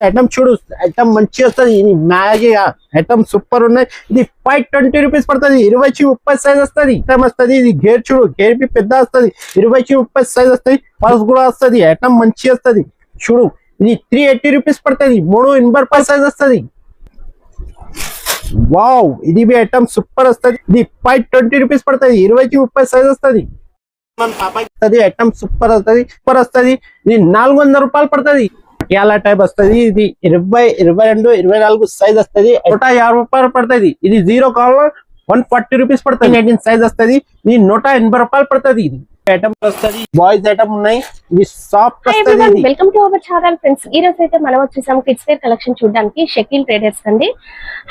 Item చూడు, item మంచి వస్తుంది. ఇది మ్యాగీ ఐటమ్ సూపర్ ఉన్నాయి. ఇది 520 రూపీస్ పడుతుంది. 20-30 సైజ్ వస్తుంది. ఐటమ్ వస్తుంది. ఇది గేర్ చూడు, గేర్ బి పెద్ద వస్తుంది. 20-30 సైజ్ వస్తుంది. పల్స్ కూడా వస్తుంది. ఐటమ్ మంచి వస్తుంది చూడు. ఇది 380 రూపీస్ పడుతుంది. 380 సైజ్ వస్తుంది. వావ్, ఇది బి ఐటమ్ సూపర్ వస్తుంది. ఇది 520 రూపీస్ పడుతుంది. 20-30 సైజ్ వస్తుంది. ఐటమ్ సూపర్ వస్తుంది. సూపర్ వస్తుంది. ఇది 400 రూపాయలు పడుతుంది. పటియాలా టైప్ వస్తుంది. ఇది 20, 22, 24 సైజ్ వస్తుంది. 150 రూపాయలు పడుతుంది. ఇది 0 కావాలా 140 రూపీస్ పడుతుంది. 18 సైజ్ వస్తుంది. ఇది 180 రూపాయలు పడుతుంది. ఇది ఐటమ్ వస్తుంది. బాయ్స్ ఐటమ్ ఉన్నాయి. ఇది సాఫ్ట్ వస్తుంది. Welcome to our channel friends. ఈ రోజు అయితే మనం వచ్చేసాం కిడ్స్ వేర్ కలెక్షన్ చూడడానికి. షకీల్ ట్రేడర్స్ అండి.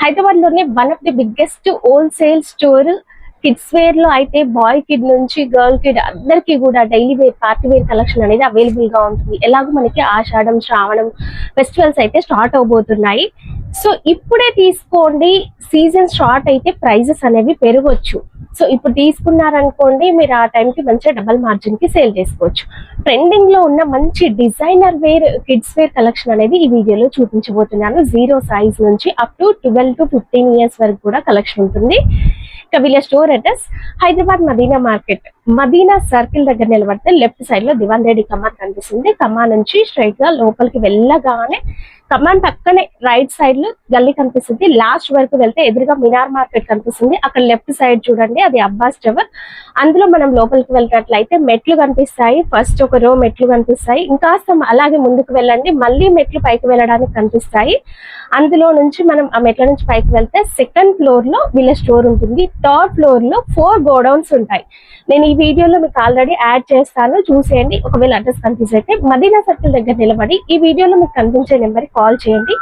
హైదరాబాద్ లోనే one of the biggest wholesale store. Kids wear లో అయితే బాయ్ కిడ్ నుంచి గర్ల్ కిడ్ అందరికి కూడా daily wear, party wear collection అనేది అవైలబుల్ గా ఉంటుంది. ఎలాగో మనకి ఆషాఢం, శ్రావణం ఫెస్టివల్స్ అయితే స్టార్ట్ అవబోతున్నాయి. సో ఇప్పుడే తీసుకోండి. సీజన్ స్టార్ట్ అయితే ప్రైజెస్ అనేవి పెరగొచ్చు. సో ఇప్పుడు తీసుకున్నారనుకోండి, మీరు ఆ టైంకి మంచిగా డబల్ మార్జిన్ కి సేల్ చేసుకోవచ్చు. ట్రెండింగ్ లో ఉన్న మంచి designer wear, kids wear collection అనేది ఈ వీడియోలో చూపించబోతున్నాను. 0 సైజ్ నుంచి అప్ టు 12 to 15 ఇయర్స్ వరకు కూడా కలెక్షన్ ఉంటుంది. వీళ్ళ store address Hyderabad Madina market, Madina circle దగ్గర నిలబడితే లెఫ్ట్ సైడ్ లో దివాన్ రెడ్డి కమాన్ కనిపిస్తుంది. కమాన్ నుంచి స్ట్రైట్ గా లోపలికి వెళ్ళగానే కమాన్ పక్కనే రైట్ సైడ్ లో గల్లీ కనిపిస్తుంది. లాస్ట్ వరకు వెళ్తే ఎదురుగా మినార్ మార్కెట్ కనిపిస్తుంది. అక్కడ లెఫ్ట్ సైడ్ చూడండి, అది అబ్బాస్ టవర్. అందులో మనం లోపలికి వెళ్ళినట్లయితే మెట్లు కనిపిస్తాయి. ఫస్ట్ ఒక రో మెట్లు కనిపిస్తాయి. ఇంకాస్త అలాగే ముందుకు వెళ్ళండి, మళ్ళీ మెట్లు పైకి వెళ్ళడానికి కనిపిస్తాయి. అందులో నుంచి మనం ఆ మెట్ల నుంచి పైకి వెళ్తే సెకండ్ ఫ్లోర్ లో వీళ్ళ స్టోర్ ఉంటుంది. థర్డ్ ఫ్లోర్ లో 4 గోడౌన్స్ ఉంటాయి. నేను ఈ వీడియోలో మీకు ఆల్రెడీ యాడ్ చేస్తాను, చూసేయండి. ఒకవేళ అడ్రస్ కన్ఫ్యూజ్ అయితే మదీనా సర్కిల్ దగ్గర నిలబడి ఈ వీడియోలో మీకు కనిపించే నెంబర్ కాల్ చేయండి.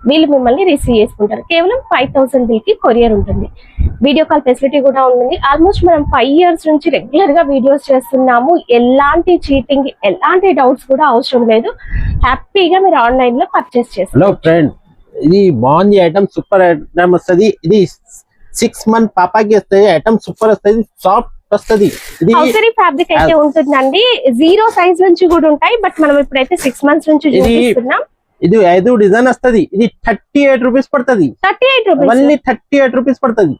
వీళ్ళు మిమ్మల్ని రిసీవ్ చేసుకుంటారు. కేవలం 5000 బిల్ కి కొరియర్ ఉంటుంది. వీడియో కాల్ ఫెసిలిటీ కూడా ఉంటుంది. ఆల్మోస్ట్ మనం 5 ఇయర్స్ నుంచి రెగ్యులర్ గా వీడియోస్ చేస్తున్నాము. ఎలాంటి చీటింగ్, ఎలాంటి డౌట్స్ కూడా అవసరం లేదు. హ్యాపీగా మీరు ఆన్లైన్ లో పర్చేస్ చేస్తారు. ఇది బాగుంది. ఐటమ్ సూపర్ ఐటమ్ వస్తుంది. ఇది 6 మంత్ పాపాకి వస్తుంది. ఐటమ్ సూపర్ వస్తుంది. సాఫ్ట్ వస్తుంది. ఇది హౌసరీ ఫ్యాబ్రిక్ అయితే ఉంటుందండి. 0 సైజ్ నుంచి కూడా ఉంటాయి. బట్ మనం ఇప్పుడైతే 6 మంత్స్ నుంచి చూపిస్తున్నాం. ఇది 5 డిజైన్ వస్తుంది. ఇది 38 రూపీస్ పడుతుంది. 38 రూపీస్, ఓన్లీ 38 రూపీస్ పడుతుంది.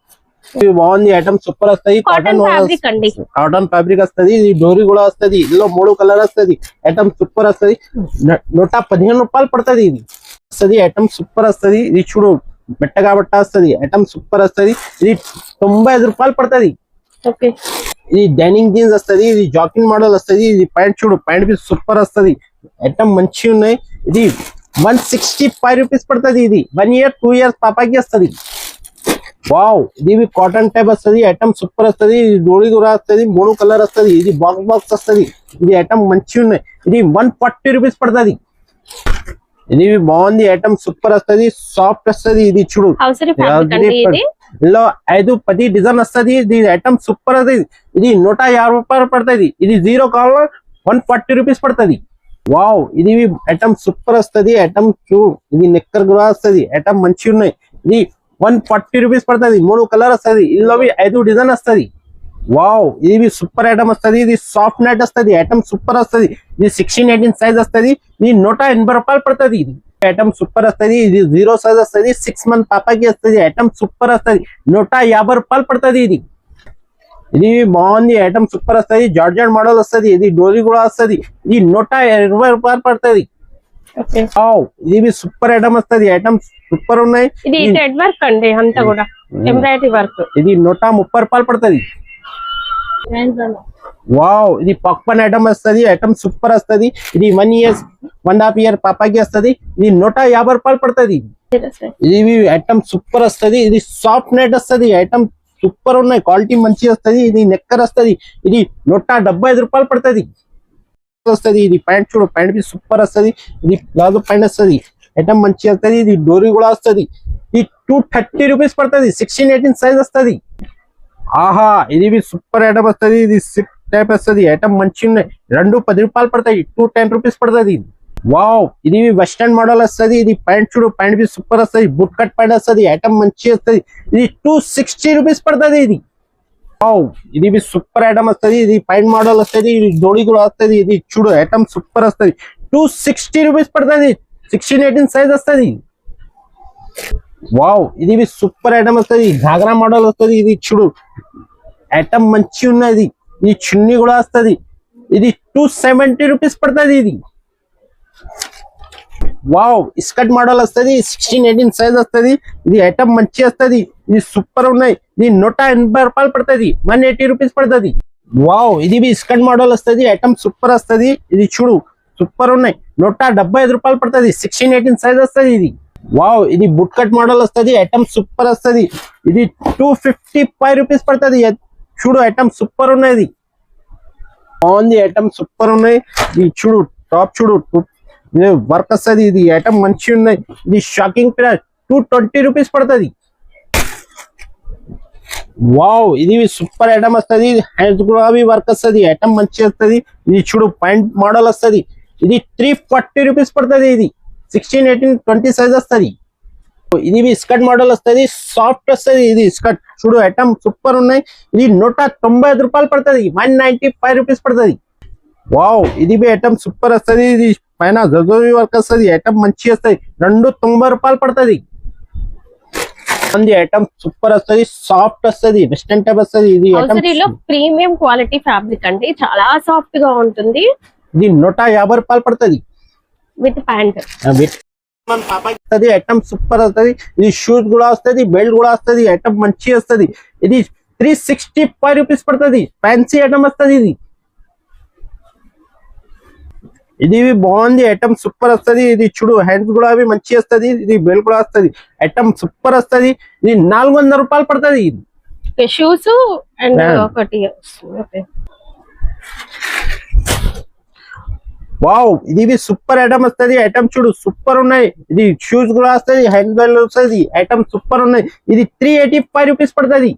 ఇది బాగుంది. ఐటమ్ సూపర్ వస్తుంది. కాటన్ ఫ్యాబ్రిక్ అండి. కాటన్ ఫ్యాబ్రిక్ వస్తుంది. ఇది డోరీ కూడా వస్తుంది. ఇందులో 3 కలర్ వస్తుంది. ఐటమ్ సూపర్ వస్తుంది. 115 రూపాయలు పడుతుంది. ఇది వస్తుంది. ఐటమ్ సూపర్ వస్తుంది. ఇది చూడు, మెట్టగా బట్ట వస్తుంది. ఐటమ్ సూపర్ వస్తుంది. ఇది 95 రూపాయలు పడుతుంది. ఇది డైనింగ్ జీన్స్ వస్తుంది. ఇది జాకింగ్ మోడల్ వస్తుంది. ఇది ప్యాంట్ చూడు, ప్యాంట్ పీస్ సూపర్ వస్తుంది. ఐటమ్ మంచిగా ఉన్నాయి. ఇది 165 రూపీస్ పడుతుంది. ఇది 1 year 2 years పాపాకి వస్తుంది. వావ్, ఇది కాటన్ టైప్ వస్తుంది. ఐటమ్ సూపర్ వస్తుంది. ఇది డోరీ కూడా వస్తుంది. 3 కలర్ వస్తుంది. ఇది బాక్స్ వస్తుంది. ఇది ఐటమ్ మంచిగా ఉన్నాయి. ఇది 140 రూపీస్ పడుతుంది. ఇది బాగుంది. ఐటమ్ సూపర్ వస్తుంది. సాఫ్ట్ వస్తుంది. ఇది చూడు, ఇందులో 5-10 డిజైన్ వస్తుంది. ఇది ఐటమ్ సూపర్ వస్తుంది. ఇది 150 రూపాయలు పడుతుంది. ఇది 0 కావాలా 140 రూపీస్ పడుతుంది. వావ్, ఇది ఐటమ్ సూపర్ వస్తుంది. ఐటమ్ చూడు, ఇది నెక్కర్ కూడా వస్తుంది. ఐటమ్ మంచిగా ఉన్నాయి. ఇది 140 రూపీస్ పడుతుంది. 3 కలర్ వస్తుంది. ఇందులో 5 డిజైన్ వస్తుంది. వావ్, ఇది సూపర్ ఐటమ్ వస్తుంది. ఇది సాఫ్ట్ నెట్ వస్తుంది. ఐటమ్ సూపర్ వస్తుంది. ఇది 16-18 సైజ్ వస్తుంది. ఇది 180 రూపాయలు పడుతుంది. ఇది ఐటమ్ సూపర్ వస్తుంది. ఇది 0 సైజ్ వస్తుంది. 6 మంత్ పాపాకి వస్తుంది. ఐటమ్ సూపర్ వస్తుంది. 150 రూపాయలు పడుతుంది. ఇది బాగుంది. ఐటమ్ సూపర్ వస్తుంది. జార్జెట్ మోడల్ వస్తుంది. ఇది డోరీ కూడా వస్తుంది. ఇది 120 రూపాయలు పడుతుంది. ఇది సూపర్ ఐటమ్ వస్తుంది. ఐటమ్ సూపర్ ఉన్నాయి. ఇది థ్రెడ్ వర్క్ అండి, అంతా కూడా ఎంబ్రాయిడరీ వర్క్. ఇది 130 రూపాయలు పడుతుంది. వావ్, ఇది పాప్కార్న్ ఐటమ్ వస్తుంది. ఐటమ్ సూపర్ వస్తుంది. ఇది 1 year 1.5 year పాపాకి వస్తుంది. ఇది 150 రూపాయలు పడుతుంది. ఇది ఐటమ్ సూపర్ వస్తుంది. ఇది సాఫ్ట్ నెట్ వస్తుంది. ఐటమ్ సూపర్ ఉన్నాయి. క్వాలిటీ మంచిగా వస్తుంది. ఇది నెక్కర్ వస్తుంది. ఇది 175 రూపాయలు పడుతుంది. వస్తుంది. ఇది ప్యాంట్ చూడు, ప్యాంట్ బి సూపర్ వస్తుంది. ఇది ప్లాజో ప్యాంట్ వస్తుంది. ఐటమ్ మంచిగా వస్తుంది. ఇది డోరీ కూడా వస్తుంది. ఇది 230 రూపీస్ పడుతుంది. 16-18 సైజ్ వస్తుంది. ఆహా, ఇది సూపర్ ఐటమ్ వస్తుంది. ఇది 6 టైప్ వస్తుంది. ఐటమ్ మంచిగా ఉన్నాయి. 210 రూపాయలు పడతాయి. 210 రూపీస్ పడుతుంది. వావ్, ఇది వెస్టర్న్ మోడల్ వస్తుంది. ఇది ప్యాంట్ చూడు, ప్యాంట్ బి సూపర్ వస్తుంది. బుట్ కట్ ప్యాంట్ వస్తుంది. ఐటమ్ మంచిగా వస్తుంది. ఇది 260 రూపీస్ పడుతుంది. ఇది వావ్, ఇది సూపర్ ఐటమ్ వస్తుంది. ఇది ప్యాంట్ మోడల్ వస్తుంది. ఇది డోరీ కూడా వస్తుంది. ఇది చూడు, ఐటమ్ సూపర్ వస్తుంది. 260 రూపీస్ పడుతుంది. 16-18 సైజ్ వస్తుంది. వావ్ ఇది సూపర్ ఐటమ్ వస్తుంది. ఘాగ్రా మోడల్ వస్తుంది. ఇది చూడు ఐటమ్ మంచి ఉన్నది. ఇది చున్నీ కూడా వస్తుంది. ఇది 270 రూపీస్ పడుతుంది. ఇది వావ్ స్కర్ట్ మోడల్ వస్తుంది. 16-18 సైజ్ వస్తుంది. ఇది ఐటమ్ మంచి వస్తుంది. ఇది సూపర్ ఉన్నాయి. ఇది 180 రూపాయలు పడుతుంది. 180 రూపీస్ పడుతుంది. వావ్ ఇది స్కర్ట్ మోడల్ వస్తుంది. ఐటమ్ సూపర్ వస్తుంది. ఇది చూడు సూపర్ ఉన్నాయి. 175 రూపాయలు పడుతుంది. 16-18 సైజ్ వస్తుంది. ఇది వావ్ ఇది బుట్ కట్ మోడల్ వస్తుంది. ఐటమ్ సూపర్ వస్తుంది. ఇది 255 రూపీస్ పడుతుంది. చూడు ఐటమ్ సూపర్ ఉన్నది. బాగుంది ఐటమ్ సూపర్ ఉన్నాయి. ఇది చూడు టాప్ చూడు వర్క్ వస్తుంది. ఇది ఐటమ్ మంచి ఉన్నాయి. ఇది షాకింగ్ ప్రైస్ 220 రూపీస్ పడుతుంది. వావ్ ఇది సూపర్ ఐటమ్ వస్తుంది. హ్యాండ్స్ కూడా వర్క్ వస్తుంది. ఐటమ్ మంచి వస్తుంది. ఇది చూడు పాయింట్ మోడల్ వస్తుంది. ఇది 340 రూపీస్ పడుతుంది. ఇది 16-18-20 సైజ్ వస్తుంది. ఇది స్కర్ట్ మోడల్ వస్తుంది. సాఫ్ట్ వస్తుంది. ఇది స్కర్ట్ చూడు ఐటమ్ సూపర్ ఉన్నాయి. ఇది 195 రూపాయలు పడుతుంది. 195 రూపీస్ పడుతుంది. వావ్ ఇది ఐటమ్ సూపర్ వస్తుంది. ఇది పైన జజోరి వర్క్ వస్తుంది. ఐటమ్ మంచి వస్తుంది. 290 రూపాయలు పడుతుంది. ఐటమ్ సూపర్ వస్తుంది. సాఫ్ట్ వస్తుంది. వెస్టర్న్ టైప్ వస్తుంది. ఇది ప్రీమియం క్వాలిటీ ఫ్యాబ్రిక్ అండి. చాలా సాఫ్ట్ గా ఉంటుంది. ఇది 150 రూపాయలు పడుతుంది. విత్ ప్యాంట్ ఐటమ్ సూపర్ వస్తుంది. ఇది షూస్ కూడా వస్తుంది. బెల్ట్ కూడా వస్తుంది. ఐటమ్ మంచి వస్తుంది. ఇది 365 రూపీస్ పడుతుంది. ఫ్యాన్సీ ఐటమ్ వస్తుంది. ఇది బాగుంది. ఐటమ్ సూపర్ వస్తుంది. ఇది చూడు హ్యాండ్స్ కూడా అవి మంచి వస్తుంది. ఇది బెల్ట్ కూడా వస్తుంది. ఐటమ్ సూపర్ వస్తుంది. ఇది 400 రూపాయలు పడుతుంది. షూస్ అండ్ ఒకటి వావ్ ఇది సూపర్ ఐటమ్ వస్తుంది. ఐటమ్ చూడు సూపర్ ఉన్నాయి. ఇది షూస్ కూడా వస్తుంది. హ్యాండ్ బెల్ వస్తుంది. ఐటమ్ సూపర్ ఉన్నాయి. ఇది 385 రూపీస్ పడుతుంది.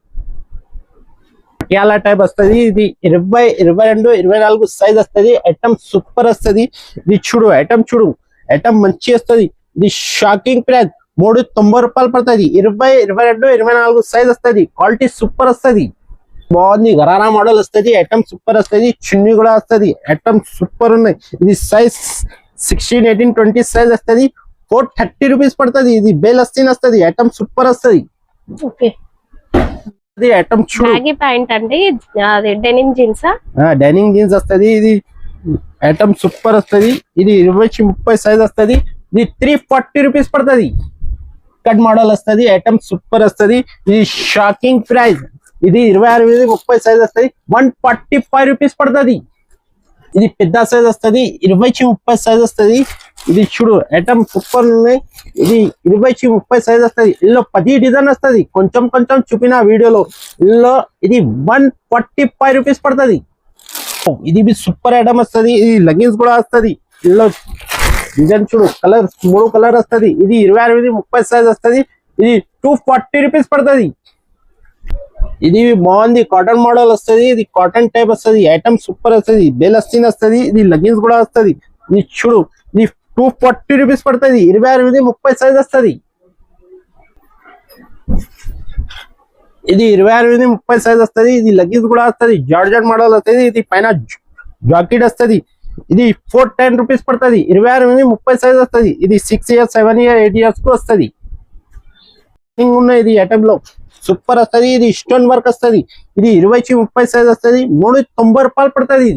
పటియాలా టైప్ వస్తుంది. ఇది 20, 22, 24 సైజ్ వస్తుంది. ఐటమ్ సూపర్ వస్తుంది. ఇది చూడు ఐటమ్ చూడు ఐటమ్ మంచి వస్తుంది. ఇది షాకింగ్ ప్రైస్ 390 రూపాయలు పడుతుంది. 20, 22, 24 సైజ్ వస్తుంది. క్వాలిటీ సూపర్ వస్తుంది. బాగుంది. గరారా మోడల్ వస్తుంది. ఐటమ్ సూపర్ వస్తుంది. చున్నీ కూడా వస్తుంది. ఐటమ్ సూపర్ ఉన్నాయి. ఇది సైజ్ 16-18-20 సైజ్ వస్తుంది. 430 రూపీస్ పడుతుంది. ఇది బేలస్టీన్ వస్తుంది. ఐటమ్ సూపర్ వస్తుంది. ఐటమ్ బ్యాగీ ప్యాంట్ అండి. డెనిమ్ జీన్స్ డెనిమ్ జీన్స్ వస్తుంది. ఇది ఐటమ్ సూపర్ వస్తుంది. ఇది 20-30 సైజ్ వస్తుంది. ఇది 340 రూపీస్ పడుతుంది. కట్ మోడల్ వస్తుంది. ఐటమ్ సూపర్ వస్తుంది. ఇది షాకింగ్ ప్రైస్. ఇది 26-30 సైజ్ వస్తుంది. 145 రూపీస్ పడుతుంది. ఇది పెద్ద సైజ్ వస్తుంది. 20-30 సైజ్ వస్తుంది. ఇది చూడు ఐటమ్ సూపర్ ఉన్నాయి. ఇది 20-30 సైజ్ వస్తుంది. ఇందులో 10 డిజైన్ వస్తుంది. కొంచెం కొంచెం చూపిన వీడియోలో. ఇందులో ఇది 145 రూపీస్ పడుతుంది. ఇది సూపర్ ఐటమ్ వస్తుంది. ఇది లెగ్గిన్స్ కూడా వస్తుంది. ఇందులో డిజైన్ చూడు కలర్ 3 కలర్ వస్తుంది. ఇది 26-30 సైజ్ వస్తుంది. ఇది 240 రూపీస్ పడుతుంది. ఇది బాగుంది. కాటన్ మోడల్ వస్తుంది. ఇది కాటన్ టైప్ వస్తుంది. ఐటమ్ సూపర్ వస్తుంది. బేలస్టీన్ వస్తుంది. ఇది లెగ్గిన్స్ కూడా వస్తుంది. ఇది చూడు ఇది 240 రూపీస్ పడుతుంది. 26-30 సైజ్ వస్తుంది. ఇది 26-30 సైజ్ వస్తుంది. ఇది లెగ్గిన్స్ కూడా వస్తుంది. జార్జెట్ మోడల్ వస్తుంది. ఇది పైన జాకెట్ వస్తుంది. ఇది 410 రూపీస్ పడుతుంది. 26-30 సైజ్ వస్తుంది. ఇది 6 years 7 years 8 years కు వస్తుంది. ఉన్నాయి. ఇది ఐటమ్ లో సూపర్ వస్తుంది. ఇది స్టోన్ వర్క్ వస్తుంది. ఇది 20-30 సైజ్ వస్తుంది. 390 రూపాయలు పడుతుంది.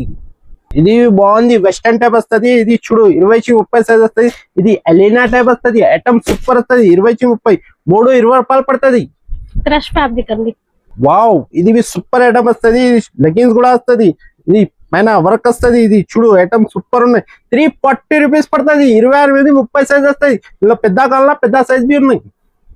ఇది బాగుంది. వెస్టర్న్ టైప్ వస్తుంది. ఇది చూడు 20-30 సైజ్ వస్తుంది. ఇది ఎలీనా టైప్ వస్తుంది. ఐటమ్ సూపర్ వస్తుంది. 20-30 320 రూపాయలు పడుతుంది. క్రష్ ఫ్యాబ్రిక్ అండి. వావ్ ఇది సూపర్ ఐటమ్ వస్తుంది. లెగ్గిన్స్ కూడా వస్తుంది. ఇది పైన వర్క్ వస్తుంది. ఇది చూడు ఐటమ్ సూపర్ ఉన్నాయి. 340 రూపీస్ పడుతుంది. 26-30 సైజ్ వస్తుంది. ఇలా పెద్ద కాలంలో పెద్ద సైజ్ బి ఉన్నాయి.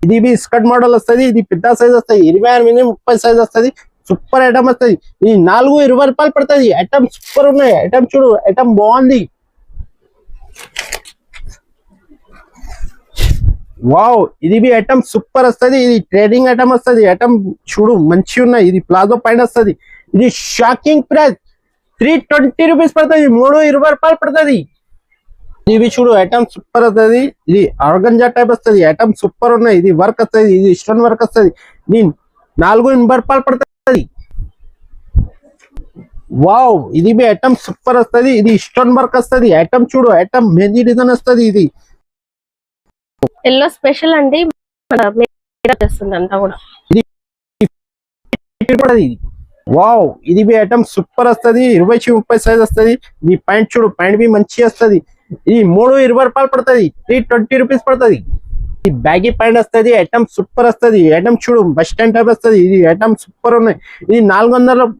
ఇది స్కర్ట్ మోడల్ వస్తుంది. ఇది పెద్ద సైజ్ వస్తుంది. 26-30 సైజ్ వస్తుంది. సూపర్ ఐటమ్ వస్తుంది. ఇది 420 రూపాయలు పడుతుంది. ఐటమ్ సూపర్ ఉన్నాయి. ఐటమ్ చూడు ఐటమ్ బాగుంది. వావ్ ఇది ఐటమ్ సూపర్ వస్తుంది. ఇది ట్రేడింగ్ ఐటమ్ వస్తుంది. ఐటమ్ చూడు మంచి ఉన్నాయి. ఇది ప్లాజో పైన వస్తుంది. ఇది షాకింగ్ ప్రైస్ 320 రూపీస్ పడుతుంది. 320 రూపాయలు పడుతుంది. ఇవి చూడు ఐటమ్ సూపర్ వస్తుంది. ఇది ఆర్గంజా టైప్ వస్తుంది. ఐటమ్ సూపర్ ఉన్నాయి. ఇది వర్క్ వస్తుంది. ఇది స్టోన్ వర్క్ వస్తుంది. ఇది 480 రూపాయలు పడుతుంది. వావ్ ఇది ఐటమ్ సూపర్ వస్తుంది. ఇది స్టోన్ వర్క్ వస్తుంది. ఐటమ్ చూడు ఐటమ్ మెహందీ డిజైన్ వస్తుంది. ఇది ఎల్లో స్పెషల్ అండి, చేస్తుంది అంతా కూడా. ఇది వావ్, ఇది బి ఐటమ్ సూపర్ వస్తుంది. 20-30 సైజ్ వస్తుంది. ఇది ప్యాంట్ చూడు, ప్యాంట్ బి మంచి వస్తుంది. ఇది 320 రూపాయలు పడుతుంది. 320 రూపీస్ పడుతుంది. ఈ బ్యాగీ ప్యాంట్ వస్తుంది. ఐటమ్ సూపర్ వస్తుంది. ఐటమ్ చూడు బస్ స్టాండ్ టైప్ వస్తుంది. ఇది ఐటమ్ సూపర్ ఉన్నాయి. ఇది 400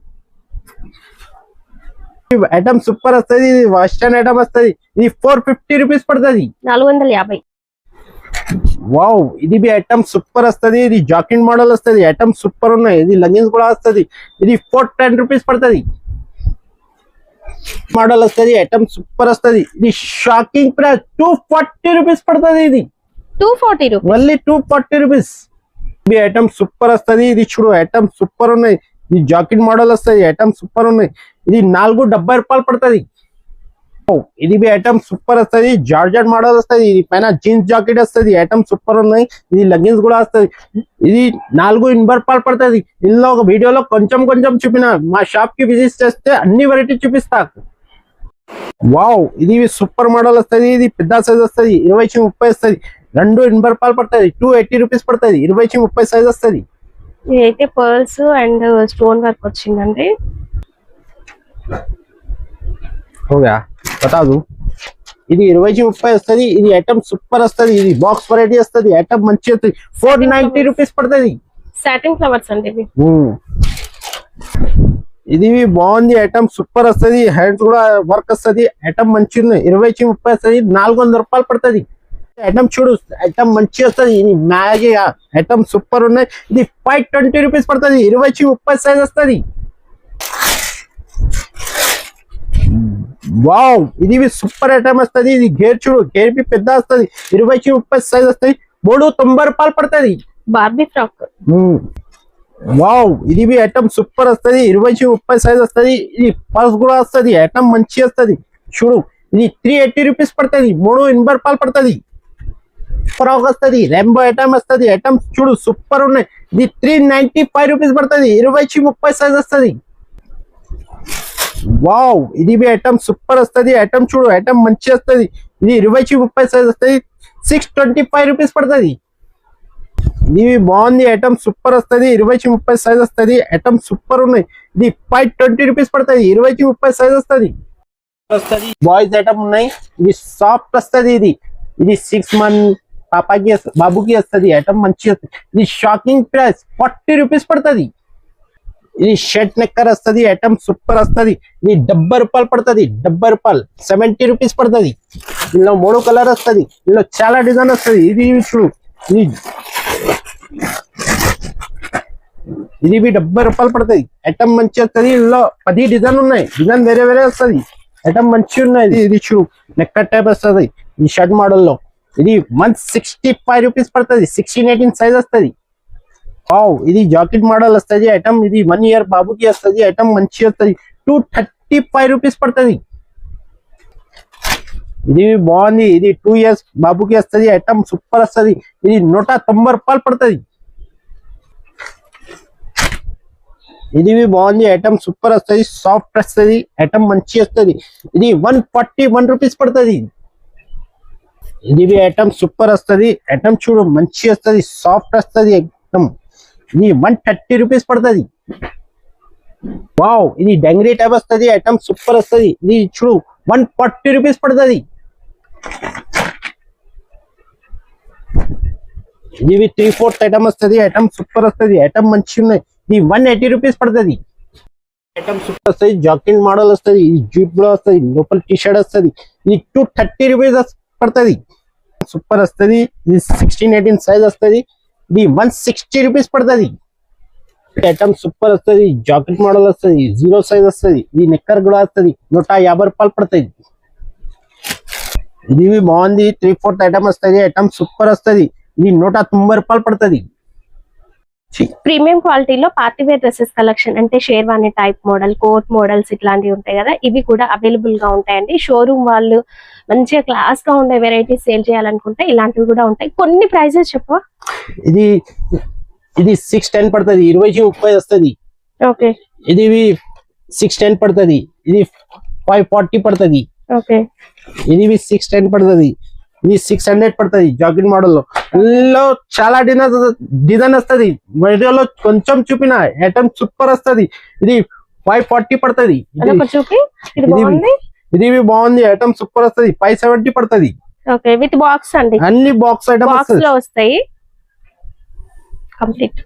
ఐటమ్ సూపర్ వస్తుంది. ఇది బస్ స్టాండ్ ఐటమ్ వస్తుంది. ఇది 450 రూపీస్ పడుతుంది. 450. వావ్, ఇది బి ఐటమ్ సూపర్ వస్తుంది. ఇది జాకెట్ మోడల్ వస్తుంది. ఐటమ్ సూపర్ ఉన్నాయి. ఇది లెగిన్స్ కూడా వస్తుంది. ఇది 410 రూపీస్ పడుతుంది. మోడల్ వస్తుంది. ఐటమ్ సూపర్ వస్తుంది. ఇది షాకింగ్ ప్రైస్ 240 రూపీస్ పడుతుంది. ఇది 240 రూపీస్, మళ్ళీ 240 రూపీస్. ఇది ఐటమ్ సూపర్ వస్తుంది. ఇది చూడు ఐటమ్ సూపర్ ఉన్నాయి. ఇది జాకెట్ మోడల్ వస్తుంది. ఐటమ్ సూపర్ ఉన్నాయి. ఇది 470 రూపాయలు పడుతుంది. ఇది బి ఐటమ్ సూపర్ వస్తుంది. జార్జెట్ మోడల్ వస్తుంది. ఇది పైన జీన్స్ జాకెట్ వస్తుంది. ఐటమ్ సూపర్ ఉన్నాయి. ఇది లెగిన్స్ కూడా వస్తుంది. ఇది 480 రూపాయలు పడుతుంది. ఇందులో ఒక వీడియోలో కొంచెం కొంచెం చూపిన, మా షాప్ కి విజిట్ చేస్తే అన్ని వెరైటీ చూపిస్తా. వావ్, ఇది సూపర్ మోడల్ వస్తుంది. ఇది పెద్ద సైజ్ వస్తుంది. 20-30 వస్తుంది. 280 రూపాయలు పడుతుంది. 280 రూపీస్ పడుతుంది. 20-30 సైజ్ వస్తుంది. ఇదైతే పర్ల్స్ అండ్ స్టోన్ వర్క్ వచ్చిందండి. బతాదు, ఇది 20-30 వస్తుంది. ఇది ఐటమ్ సూపర్ వస్తుంది. ఇది బాక్స్ వెరైటీ వస్తుంది. ఐటమ్ మంచి వస్తుంది. 490 రూపీస్ పడుతుంది. సాటిన్ ఫ్లవర్స్ అండి ఇవి. ఇది బాగుంది. ఐటమ్ సూపర్ వస్తుంది. హ్యాండ్స్ కూడా వర్క్ వస్తుంది. ఐటమ్ మంచి ఉంది. 20-30 వస్తుంది. 400 రూపాయలు పడుతుంది. ఐటమ్ చూడు, ఐటమ్ మంచి వస్తుంది. ఇది మ్యాగీ ఐటమ్ సూపర్ ఉన్నాయి. ఇది 520 రూపీస్ పడుతుంది. 20-30 సైజ్ వస్తుంది. వావ్, ఇది సూపర్ ఐటమ్ వస్తుంది. ఇది గేర్ చూడు, గేర్ బి పెద్ద వస్తుంది. 20-30 సైజ్ వస్తుంది. 390 రూపాయలు పడుతుంది. Barbie frock. వావ్, ఇది బి ఐటమ్ సూపర్ వస్తుంది. 20-30 సైజ్ వస్తుంది. ఇది పర్స్ కూడా వస్తుంది. ఐటమ్ మంచి వస్తుంది. చూడు, ఇది 380 రూపీస్ పడుతుంది. 380 రూపాయలు పడుతుంది. ఫ్రాక్ వస్తుంది. రెయిన్బో ఐటమ్ వస్తుంది. ఐటమ్స్ చూడు సూపర్ ఉన్నాయి. ఇది 395 రూపీస్ పడుతుంది. 20-30 సైజ్ వస్తుంది. వావ్, ఇది బి ఐటమ్ సూపర్ వస్తుంది. ఐటమ్ చూడు, ఐటమ్ మంచి వస్తుంది. ఇది 20-30 సైజ్ వస్తుంది. 625 రూపీస్ పడుతుంది. ఇది బాగుంది. ఐటమ్ సూపర్ వస్తుంది. 20-30 సైజ్ వస్తుంది. ఐటమ్ సూపర్ ఉన్నాయి. ఇది 520 రూపీస్ పడుతుంది. 20-30 సైజ్ వస్తుంది. బాయ్స్ ఐటమ్ ఉన్నాయి. ఇది సాఫ్ట్ వస్తుంది. ఇది 6 మంత్ పాపాకి బాబుకి వస్తుంది. ఐటమ్ మంచి వస్తుంది. ఇది షాకింగ్ ప్రైస్ 40 రూపీస్ పడుతుంది. ఇది షర్ట్ నెక్కర్ వస్తుంది. ఐటమ్ సూపర్ వస్తుంది. ఇది 70 రూపాయలు పడుతుంది. 70 రూపాయలు 70 రూపీస్ పడుతుంది. ఇందులో 3 కలర్ వస్తుంది. ఇందులో చాలా డిజైన్ వస్తుంది. ఇది చూడు, ఇది 70 రూపాయలు పడుతుంది. ఐటమ్ మంచి వస్తుంది. ఇందులో 10 డిజైన్ ఉన్నాయి. డిజైన్ వేరే వేరే వస్తుంది. ఐటమ్ మంచి ఉన్నాయి. ఇది చూడు, నెక్కర్ టైప్ వస్తుంది. ఈ షర్ట్ మోడల్లో ఇది 165 రూపీస్ పడుతుంది. 16-18 సైజ్ వస్తుంది. వావ్, ఇది జాకెట్ మోడల్ వస్తుంది. ఐటమ్ ఇది 1 ఇయర్ బాబుకి వస్తుంది. ఐటమ్ మంచి వస్తుంది. 235 రూపీస్ పడుతుంది. ఇది బాగుంది. ఇది 2 ఇయర్స్ బాబుకి వస్తుంది. ఐటమ్ సూపర్ వస్తుంది. ఇది 190 రూపాయలు పడుతుంది. ఇది బాగుంది. ఐటమ్ సూపర్ వస్తుంది. సాఫ్ట్ వస్తుంది. ఐటమ్ మంచి వస్తుంది. ఇది 141 రూపీస్ పడుతుంది. ఇది ఐటమ్ సూపర్ వస్తుంది. ఐటమ్ చూడు మంచి వస్తుంది. సాఫ్ట్ వస్తుంది. ఐటమ్ ఇది 130 రూపీస్ పడుతుంది. వావ్, ఇది డంగ్రీ టైప్ వస్తుంది. ఐటమ్ సూపర్ వస్తుంది. ఇది చూడు 140 రూపీస్ పడుతుంది. ఇది 3/4 ఐటమ్ వస్తుంది. ఐటమ్ సూపర్ వస్తుంది. ఐటమ్ మంచి ఉన్నాయి. ఇది 180 రూపీస్ పడుతుంది. ఐటమ్ సూపర్ వస్తుంది. జాకెట్ మోడల్ వస్తుంది. ఇది జీప్ లో వస్తుంది. లోపల టీ షర్ట్ వస్తుంది. ఇది 230 రూపీస్ పడుతుంది. సూపర్ వస్తుంది. ఇది 16-18 సైజ్ వస్తుంది. ఇది 160 రూపీస్ పడుతుంది. ఐటమ్ సూపర్ వస్తుంది. జాకెట్ మోడల్ వస్తుంది. 0 సైజ్ వస్తుంది. ఇది నెక్కర్ కూడా వస్తుంది. 150 రూపాయలు పడుతుంది. ఇది బాగుంది. 3/4 ఐటమ్ వస్తుంది. ఐటమ్ సూపర్ వస్తుంది. ఇది 190 రూపాయలు పడుతుంది. ప్రీమియం క్వాలిటీలో పార్టీ వేర్ డ్రెస్సెస్ కలెక్షన్ అంటే sherwani type model, coat models ఇట్లాంటివి ఉంటాయి కదా, ఇవి కూడా అవైలబుల్ గా ఉంటాయండి. షోరూమ్ వాళ్ళు మంచిగా క్లాస్ గా ఉండే వెరైటీస్ సేల్ చేయాలనుకుంటే ఇలాంటివి కూడా ఉంటాయి. కొన్ని ప్రైజెస్ చెప్పవా? ఇది 610 పడుతుంది. 20-30 వస్తుంది. ఓకే. ఇది 610 పడుతుంది. ఇది 540 పడుతుంది. ఓకే. ఇది 610 పడుతుంది. ఇది 600 పడుతుంది జాకెట్ మోడల్ లో. ఇందులో చాలా డిజైన్ వస్తుంది. వీడియోలో కొంచెం చూపిన ఐటమ్ సూపర్ వస్తుంది. ఇది 540 పడుతుంది. అదొక చూపి, ఇది బాగుంది. ఇది బాగుంది, ఐటమ్ సూపర్ వస్తుంది. 570 పడుతుంది. ఓకే, విత్ బాక్స్ అండి, అన్ని బాక్స్ ఐటమ్ బాక్స్ లో వస్తాయి కంప్లీట్.